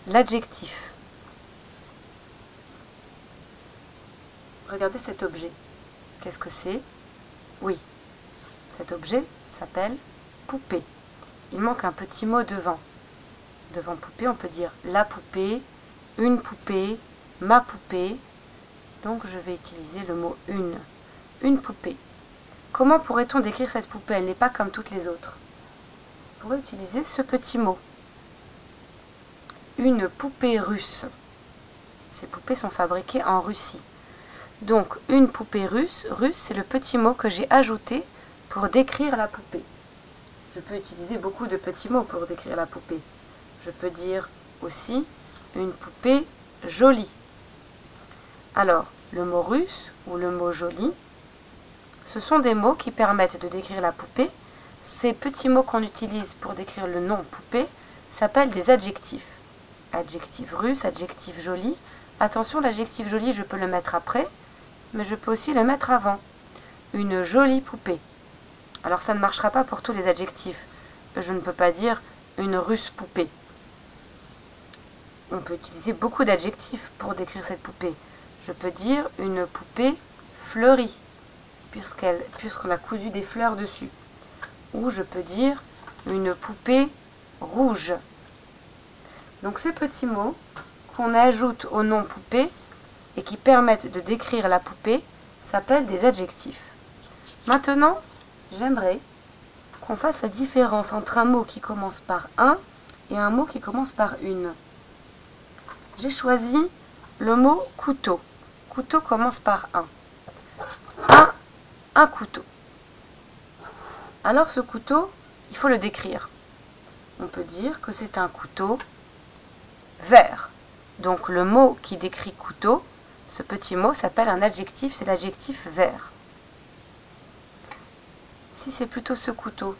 l'adjectif. Regardez cet objet. Qu'est-ce que c'est? Oui, cet objet s'appelle poupée. Il manque un petit mot devant. Devant poupée, on peut dire la poupée, une poupée, ma poupée. Donc je vais utiliser le mot une. Une poupée. Comment pourrait-on décrire cette poupée? Elle n'est pas comme toutes les autres. On pourrait utiliser ce petit mot. Une poupée russe. Ces poupées sont fabriquées en Russie. Donc, une poupée russe, c'est le petit mot que j'ai ajouté pour décrire la poupée. Je peux utiliser beaucoup de petits mots pour décrire la poupée. Je peux dire aussi une poupée jolie. Alors, le mot russe ou le mot joli, ce sont des mots qui permettent de décrire la poupée. Ces petits mots qu'on utilise pour décrire le nom poupée s'appellent des adjectifs. Adjectif russe, adjectif joli. Attention, l'adjectif joli, je peux le mettre après, mais je peux aussi le mettre avant. Une jolie poupée. Alors ça ne marchera pas pour tous les adjectifs. Je ne peux pas dire une russe poupée. On peut utiliser beaucoup d'adjectifs pour décrire cette poupée. Je peux dire une poupée fleurie, puisqu'on a cousu des fleurs dessus. Ou je peux dire une poupée rouge. Donc ces petits mots qu'on ajoute au nom poupée et qui permettent de décrire la poupée s'appellent des adjectifs. Maintenant, j'aimerais qu'on fasse la différence entre un mot qui commence par un et un mot qui commence par une. J'ai choisi le mot couteau. Couteau commence par un. Un couteau. Alors ce couteau, il faut le décrire. On peut dire que c'est un couteau vert. Donc le mot qui décrit couteau, ce petit mot s'appelle un adjectif, c'est l'adjectif vert. Si c'est plutôt ce couteau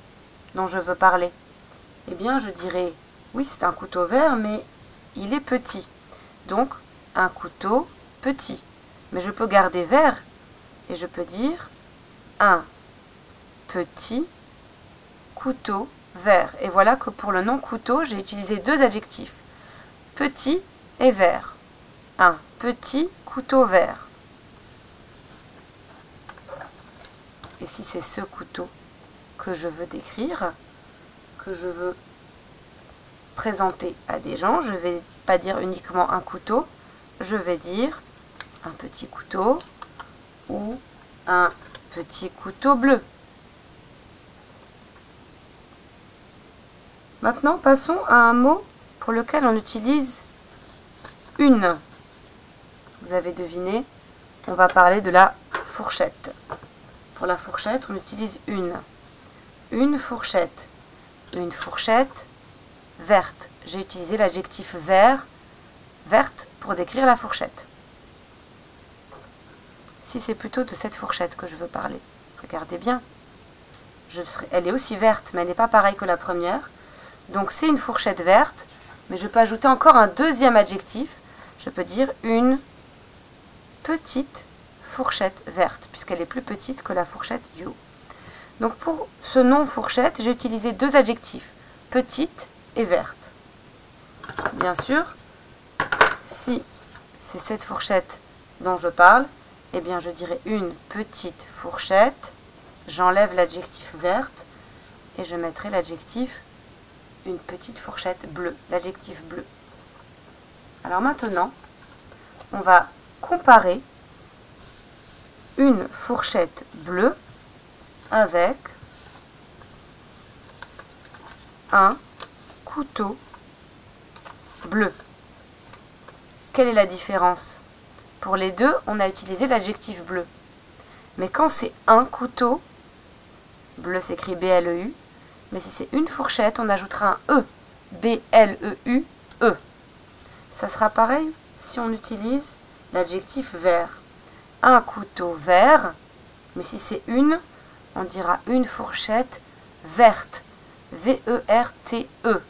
dont je veux parler, eh bien je dirais, oui c'est un couteau vert, mais il est petit. Donc un couteau petit. Mais je peux garder vert et je peux dire un petit couteau vert. Et voilà que pour le nom couteau, j'ai utilisé deux adjectifs. Petit et vert. Un petit couteau vert. Et si c'est ce couteau que je veux décrire, que je veux présenter à des gens, je ne vais pas dire uniquement un couteau, je vais dire un petit couteau ou un petit couteau bleu. Maintenant, passons à un mot pour lequel on utilise une. Vous avez deviné, on va parler de la fourchette. Pour la fourchette, on utilise une. Une fourchette. Une fourchette verte. J'ai utilisé l'adjectif vert, verte, pour décrire la fourchette. Si c'est plutôt de cette fourchette que je veux parler, regardez bien. Elle est aussi verte, mais elle n'est pas pareille que la première. Donc c'est une fourchette verte, mais je peux ajouter encore un deuxième adjectif. Je peux dire une petite fourchette verte, puisqu'elle est plus petite que la fourchette du haut. Donc pour ce nom fourchette, j'ai utilisé deux adjectifs, petite et verte. Bien sûr, si c'est cette fourchette dont je parle, eh bien je dirais une petite fourchette, j'enlève l'adjectif verte et je mettrai l'adjectif une petite fourchette bleue, l'adjectif bleu. Alors maintenant, on va comparer une fourchette bleue avec un couteau bleu. Quelle est la différence? Pour les deux, on a utilisé l'adjectif bleu. Mais quand c'est un couteau, bleu s'écrit B-L-E-U, mais si c'est une fourchette, on ajoutera un E, B-L-E-U, E. Ça sera pareil si on utilise l'adjectif vert. Un couteau vert, mais si c'est une, on dira une fourchette verte, V-E-R-T-E.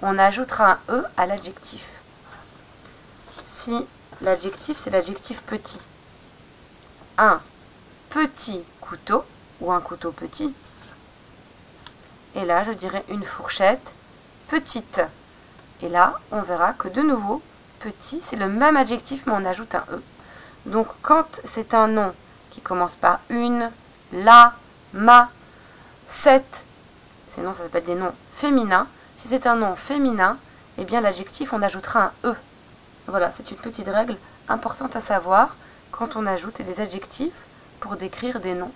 On ajoutera un E à l'adjectif. Si l'adjectif, c'est l'adjectif petit. Un petit couteau, ou un couteau petit. Et là, je dirais une fourchette petite. Et là, on verra que de nouveau, petit, c'est le même adjectif, mais on ajoute un E. Donc, quand c'est un nom qui commence par une, la, ma, cette, ces noms, ça s'appelle des noms féminins. Si c'est un nom féminin, eh bien l'adjectif, on ajoutera un E. Voilà, c'est une petite règle importante à savoir quand on ajoute des adjectifs pour décrire des noms